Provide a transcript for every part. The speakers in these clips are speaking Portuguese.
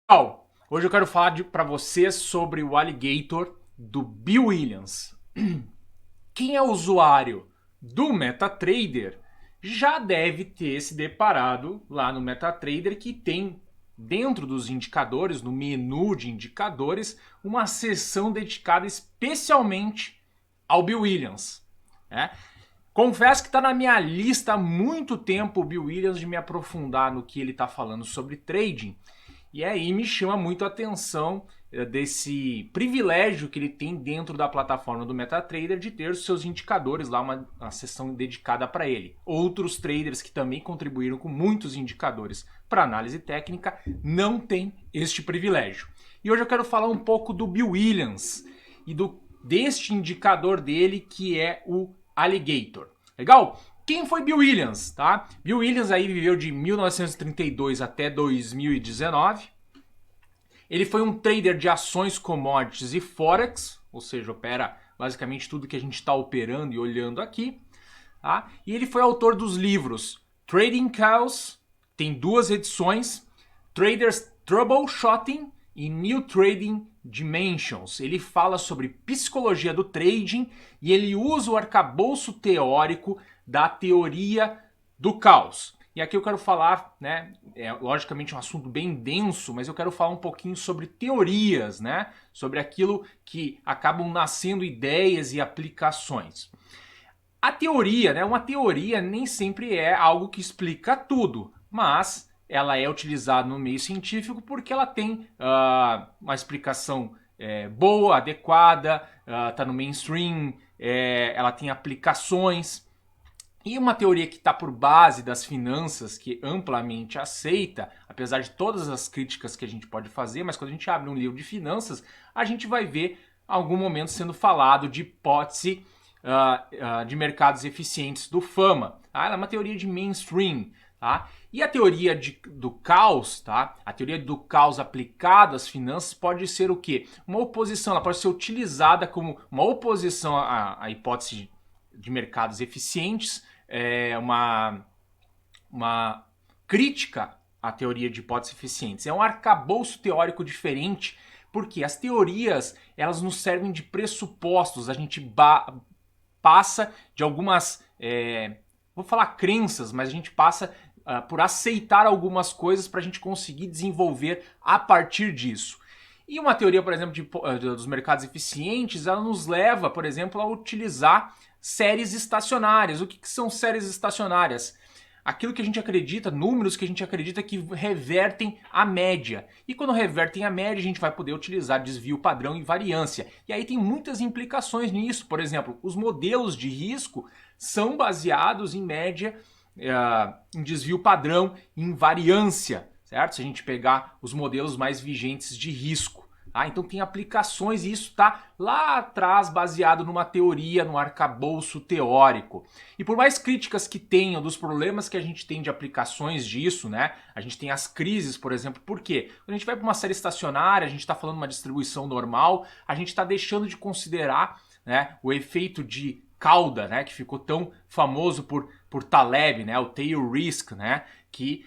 Pessoal, hoje eu quero falar para vocês sobre o Alligator do Bill Williams. Quem é usuário do MetaTrader já deve ter se deparado lá no MetaTrader que tem dentro dos indicadores, no menu de indicadores, uma seção dedicada especialmente ao Bill Williams. Né? Confesso que está na minha lista há muito tempo o Bill Williams de me aprofundar no que ele está falando sobre trading. E aí me chama muito a atenção desse privilégio que ele tem dentro da plataforma do MetaTrader de ter os seus indicadores lá, uma seção dedicada para ele. Outros traders que também contribuíram com muitos indicadores para análise técnica não têm este privilégio. E hoje eu quero falar um pouco do Bill Williams e deste indicador dele que é o Alligator. Legal? Quem foi Bill Williams, tá? Bill Williams aí viveu de 1932 até 2019. Ele foi um trader de ações, commodities e forex, ou seja, opera basicamente tudo que a gente está operando e olhando aqui. Tá? E ele foi autor dos livros Trading Chaos, tem 2 edições, Traders Troubleshooting e New Trading Dimensions. Ele fala sobre psicologia do trading e ele usa o arcabouço teórico da teoria do caos. E aqui eu quero falar, né, logicamente um assunto bem denso, mas eu quero falar um pouquinho sobre teorias, né, sobre aquilo que acabam nascendo ideias e aplicações. A teoria, né, uma teoria nem sempre é algo que explica tudo, mas ela é utilizada no meio científico porque ela tem uma explicação boa, adequada, está no mainstream, ela tem aplicações. E uma teoria que está por base das finanças, que é amplamente aceita, apesar de todas as críticas que a gente pode fazer, mas quando a gente abre um livro de finanças, a gente vai ver algum momento sendo falado de hipótese de mercados eficientes do FAMA. Tá? Ela é uma teoria de mainstream. Tá? E a teoria do caos, tá? A teoria do caos aplicado às finanças pode ser o quê? Uma oposição, ela pode ser utilizada como uma oposição à hipótese de mercados eficientes, uma crítica à teoria de hipóteses eficientes. É um arcabouço teórico diferente, porque as teorias elas nos servem de pressupostos, a gente passa de algumas, vou falar crenças, mas a gente passa por aceitar algumas coisas para a gente conseguir desenvolver a partir disso. E uma teoria, por exemplo, dos mercados eficientes, ela nos leva, por exemplo, a utilizar séries estacionárias. O que são séries estacionárias? Aquilo que a gente acredita, números que a gente acredita que revertem a média. E quando revertem a média, a gente vai poder utilizar desvio padrão e variância. E aí tem muitas implicações nisso. Por exemplo, os modelos de risco são baseados em média, em desvio padrão e em variância, certo? Se a gente pegar os modelos mais vigentes de risco. Então tem aplicações e isso está lá atrás baseado numa teoria, num arcabouço teórico. E por mais críticas que tenham dos problemas que a gente tem de aplicações disso, né? A gente tem as crises, por exemplo. Por quê? Quando a gente vai para uma série estacionária, a gente está falando de uma distribuição normal, a gente está deixando de considerar, né, o efeito de cauda, né, que ficou tão famoso por Taleb, né, o tail risk, né, que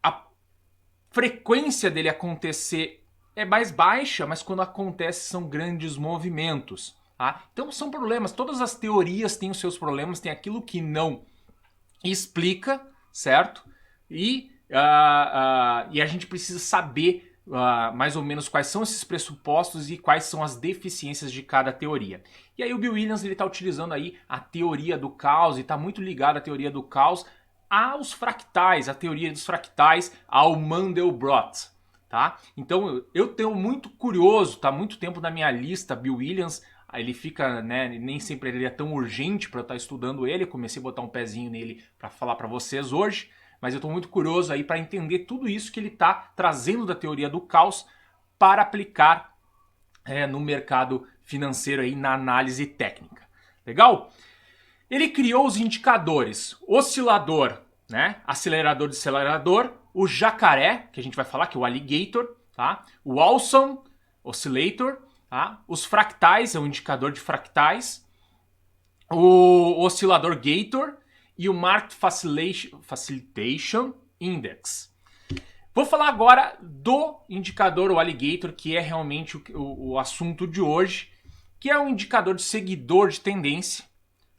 a frequência dele acontecer é mais baixa, mas quando acontece são grandes movimentos. Tá? Então são problemas, todas as teorias têm os seus problemas, tem aquilo que não explica, certo? E a gente precisa saber mais ou menos quais são esses pressupostos e quais são as deficiências de cada teoria. E aí o Bill Williams está utilizando aí a teoria do caos e está muito ligado à teoria do caos aos fractais, a teoria dos fractais, ao Mandelbrot. Tá? Então eu tenho muito curioso, tá muito tempo na minha lista, Bill Williams, ele fica, né, nem sempre ele é tão urgente para eu estar estudando ele, comecei a botar um pezinho nele para falar para vocês hoje, mas eu estou muito curioso aí para entender tudo isso que ele está trazendo da teoria do caos para aplicar no mercado financeiro aí na análise técnica. Legal? Ele criou os indicadores oscilador, né, acelerador de acelerador, o jacaré, que a gente vai falar, que é o alligator, tá? O Awesome Oscillator, tá? Os fractais, é um indicador de fractais, o oscilador Gator e o Market Facilitation Index. Vou falar agora do indicador, o Alligator, que é realmente o assunto de hoje, que é um indicador de seguidor de tendência.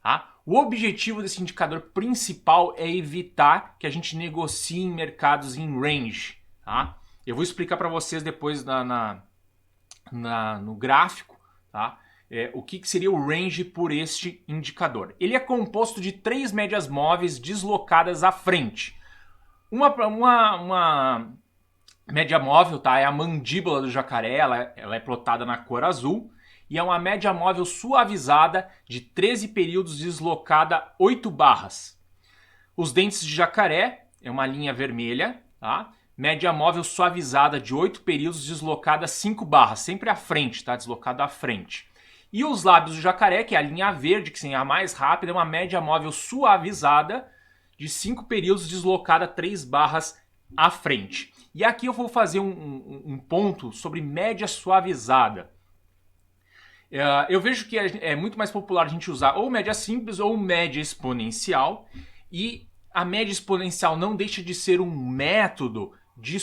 Tá? O objetivo desse indicador principal é evitar que a gente negocie em mercados em range. Tá? Eu vou explicar para vocês depois no gráfico, tá? O que seria o range por este indicador. Ele é composto de 3 médias móveis deslocadas à frente. Uma média móvel, tá? É a mandíbula do jacaré, ela é plotada na cor azul. E é uma média móvel suavizada de 13 períodos deslocada 8 barras. Os dentes de jacaré é uma linha vermelha, tá? Média móvel suavizada de 8 períodos deslocada 5 barras, sempre à frente, tá? Deslocada à frente. E os lábios do jacaré, que é a linha verde, que é a mais rápida, é uma média móvel suavizada de 5 períodos deslocada 3 barras à frente. E aqui eu vou fazer um ponto sobre média suavizada. Eu vejo que é muito mais popular a gente usar ou média simples ou média exponencial. E a média exponencial não deixa de ser um método de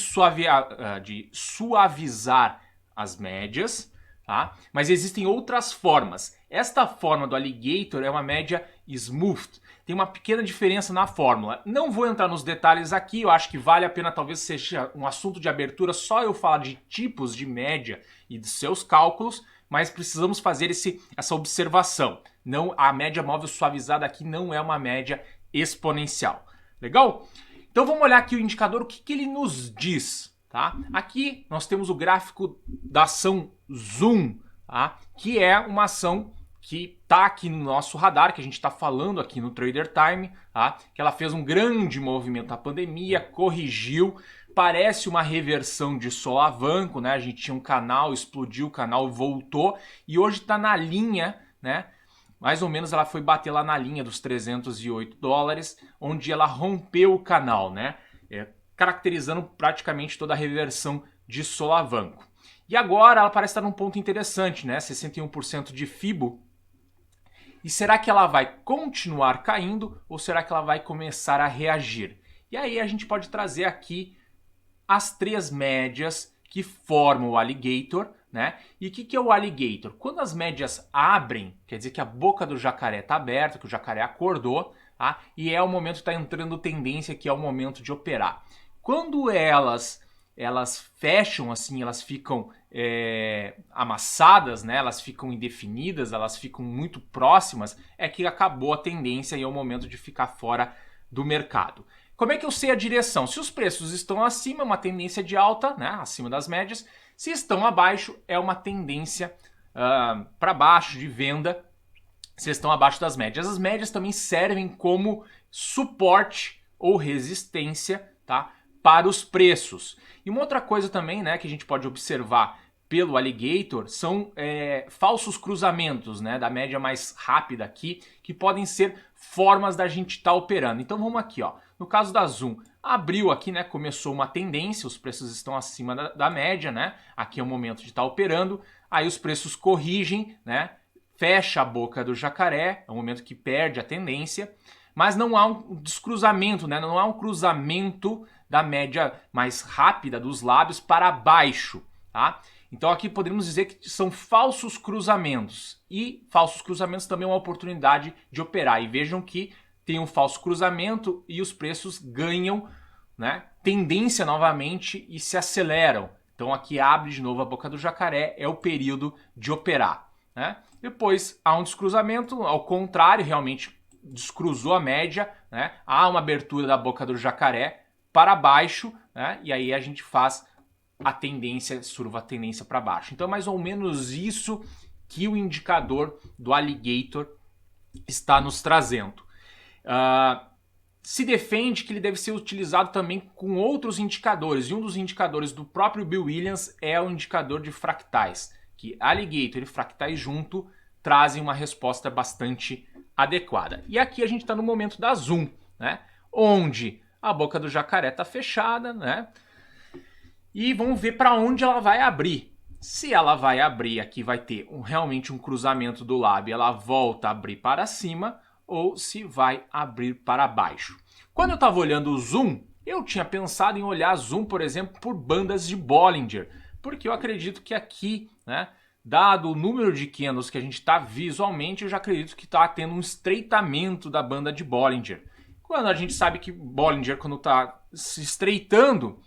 suavizar as médias, tá? Mas existem outras formas. Esta forma do Alligator é uma média smooth. Tem uma pequena diferença na fórmula. Não vou entrar nos detalhes aqui, eu acho que vale a pena, talvez seja um assunto de abertura, só eu falar de tipos de média e de seus cálculos, mas precisamos fazer essa observação. Não, a média móvel suavizada aqui não é uma média exponencial. Legal? Então vamos olhar aqui o indicador, o que ele nos diz. Tá? Aqui nós temos o gráfico da ação Zoom, tá? Que é uma ação que está aqui no nosso radar, que a gente está falando aqui no Trader Time, tá? Que ela fez um grande movimento na pandemia, corrigiu, parece uma reversão de solavanco, né? A gente tinha um canal, explodiu o canal, voltou e hoje está na linha, né? Mais ou menos ela foi bater lá na linha dos $308, onde ela rompeu o canal, né? Caracterizando praticamente toda a reversão de solavanco. E agora ela parece estar num ponto interessante, né? 61% de FIBO. E será que ela vai continuar caindo ou será que ela vai começar a reagir? E aí a gente pode trazer aqui as 3 médias que formam o Alligator, né? E o que é o Alligator? Quando as médias abrem, quer dizer que a boca do jacaré está aberta, que o jacaré acordou, tá? E é o momento que está entrando tendência, que é o momento de operar. Quando elas fecham assim, elas ficam amassadas, né? Elas ficam indefinidas, elas ficam muito próximas, é que acabou a tendência e é o momento de ficar fora do mercado. Como é que eu sei a direção? Se os preços estão acima, é uma tendência de alta, né? Acima das médias. Se estão abaixo, é uma tendência para baixo de venda. Se estão abaixo das médias. As médias também servem como suporte ou resistência, tá? Para os preços. E uma outra coisa também, né, que a gente pode observar pelo Alligator são falsos cruzamentos, né, da média mais rápida aqui, que podem ser formas da gente estar operando. Então vamos aqui, ó. No caso da Zoom, abriu aqui, né, começou uma tendência, os preços estão acima da média, né? Aqui é o momento de estar operando. Aí os preços corrigem, né? Fecha a boca do jacaré, é o momento que perde a tendência. Mas não há um descruzamento, né? Não há um cruzamento da média mais rápida dos lábios para baixo, tá? Então aqui poderíamos dizer que são falsos cruzamentos. E falsos cruzamentos também é uma oportunidade de operar. E vejam que tem um falso cruzamento e os preços ganham, né, tendência novamente e se aceleram. Então aqui abre de novo a boca do jacaré, é o período de operar, né? Depois há um descruzamento, ao contrário, realmente descruzou a média, né? Há uma abertura da boca do jacaré para baixo, né? E aí a gente faz a tendência, surfa a tendência para baixo. Então é mais ou menos isso que o indicador do Alligator está nos trazendo. Se defende que ele deve ser utilizado também com outros indicadores, e um dos indicadores do próprio Bill Williams é o indicador de fractais, que Alligator e fractais junto trazem uma resposta bastante adequada. E aqui a gente está no momento da Zoom, né? Onde a boca do jacaré está fechada, né? E vamos ver para onde ela vai abrir. Se ela vai abrir, aqui vai ter realmente um cruzamento do lábio, ela volta a abrir para cima, ou se vai abrir para baixo. Quando eu estava olhando o Zoom, Eu tinha pensado em olhar Zoom, por exemplo, por bandas de Bollinger, porque eu acredito que aqui, né, dado o número de candles que a gente está visualmente, eu já acredito que está tendo um estreitamento da banda de Bollinger. Quando a gente sabe que Bollinger, quando está se estreitando,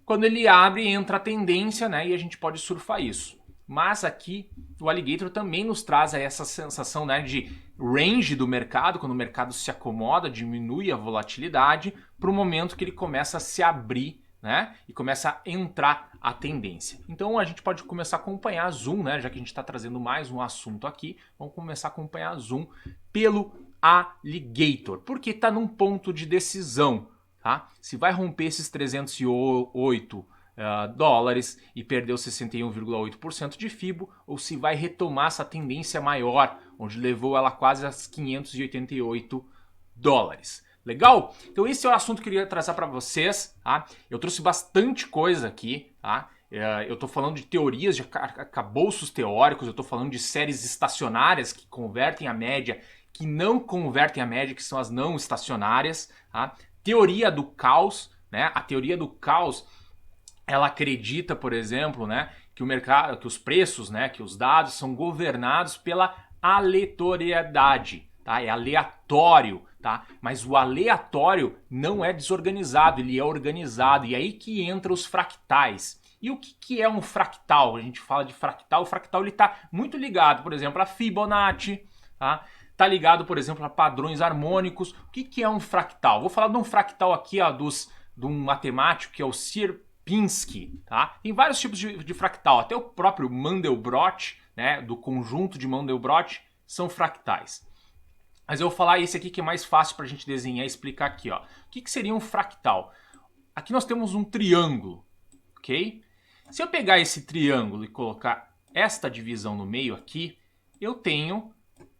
quando ele abre, entra a tendência, né, e a gente pode surfar isso. Mas aqui o Alligator também nos traz essa sensação, né, de range do mercado, quando o mercado se acomoda, diminui a volatilidade, para o momento que ele começa a se abrir, né, e começa a entrar a tendência. Então a gente pode começar a acompanhar a Zoom, né, já que a gente está trazendo mais um assunto aqui, vamos começar a acompanhar a Zoom pelo Alligator, porque está num ponto de decisão. Tá? Se vai romper esses 308 dólares e perder os 61,8% de FIBO, ou se vai retomar essa tendência maior, onde levou ela quase a 588 dólares. Legal? Então esse é o assunto que eu queria trazer para vocês. Tá? Eu trouxe bastante coisa aqui. Tá? Eu estou falando de teorias, de arcabouços teóricos, eu estou falando de séries estacionárias que convertem a média, que não convertem a média, que são as não estacionárias. Tá? Teoria do caos, né? A teoria do caos, ela acredita, por exemplo, né, que o mercado, que os preços, né, que os dados são governados pela aleatoriedade, tá? É aleatório, tá? Mas o aleatório não é desorganizado, ele é organizado, e é aí que entra os fractais. E o que é um fractal? A gente fala de fractal, o fractal ele está muito ligado, por exemplo, a Fibonacci, tá? Tá ligado, por exemplo, a padrões harmônicos. O que é um fractal? Vou falar de um fractal aqui, ó, de um matemático que é o Sierpinski. Tá? Tem vários tipos de fractal. Até o próprio Mandelbrot, né, do conjunto de Mandelbrot, são fractais. Mas eu vou falar esse aqui que é mais fácil para a gente desenhar e explicar aqui. Ó. O que seria um fractal? Aqui nós temos um triângulo, ok? Se eu pegar esse triângulo e colocar esta divisão no meio aqui, eu tenho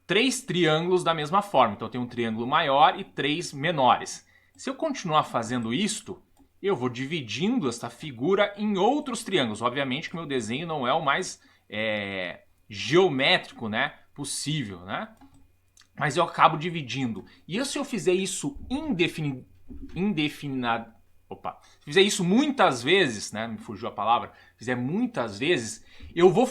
3 triângulos da mesma forma. Então eu tenho um triângulo maior e 3 menores. Se eu continuar fazendo isto, eu vou dividindo esta figura em outros triângulos. Obviamente que meu desenho não é o mais geométrico, né, possível, né? Mas eu acabo dividindo. E se eu fizer isso se fizer isso muitas vezes, né, me fugiu a palavra, fizer muitas vezes, eu vou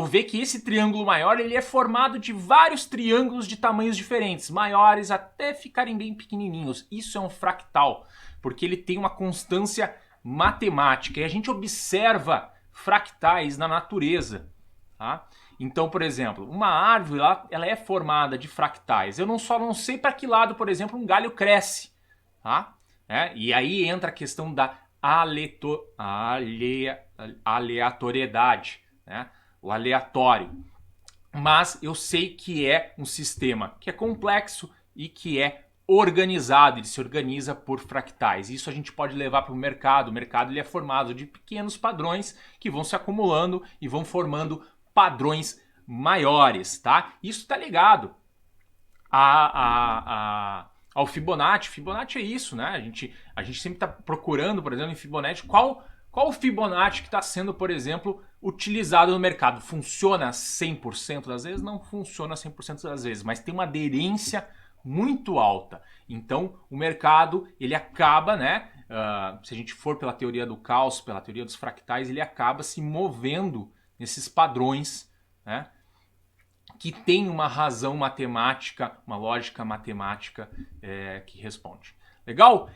ver que esse triângulo maior ele é formado de vários triângulos de tamanhos diferentes, maiores até ficarem bem pequenininhos. Isso é um fractal, porque ele tem uma constância matemática. E a gente observa fractais na natureza. Tá? Então, por exemplo, uma árvore ela é formada de fractais. Eu não sei para que lado, por exemplo, um galho cresce. Tá? E aí entra a questão da aleatoriedade, né? O aleatório. Mas eu sei que é um sistema que é complexo e que é organizado, ele se organiza por fractais. Isso a gente pode levar para o mercado. O mercado ele é formado de pequenos padrões que vão se acumulando e vão formando padrões maiores, tá? Isso está ligado ao Fibonacci. Fibonacci é isso, né? A gente sempre está procurando, por exemplo, em Fibonacci, qual o Fibonacci que está sendo, por exemplo, utilizado no mercado. Funciona 100% das vezes? Não funciona 100% das vezes, mas tem uma aderência muito alta. Então, o mercado, ele acaba, né? Se a gente for pela teoria do caos, pela teoria dos fractais, ele acaba se movendo nesses padrões, né? Que tem uma razão matemática, uma lógica matemática que responde. Legal?